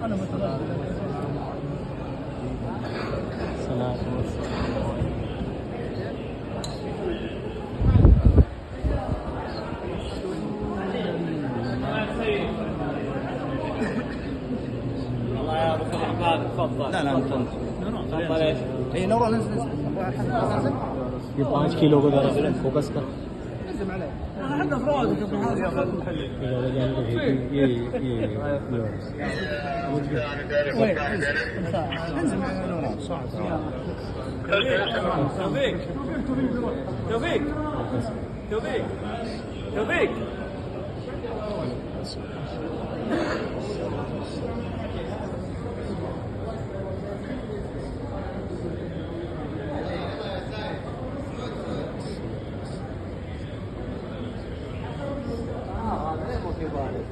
صلاة والله يا ابو عبد الرحمن تفضل. لا انت تفضل ايش؟ اي نور ننزل. ये 5 किलो को जरा फोकस कर احنا افراد توفيق توفيق توفيق توفيق هذا يبغى في بالك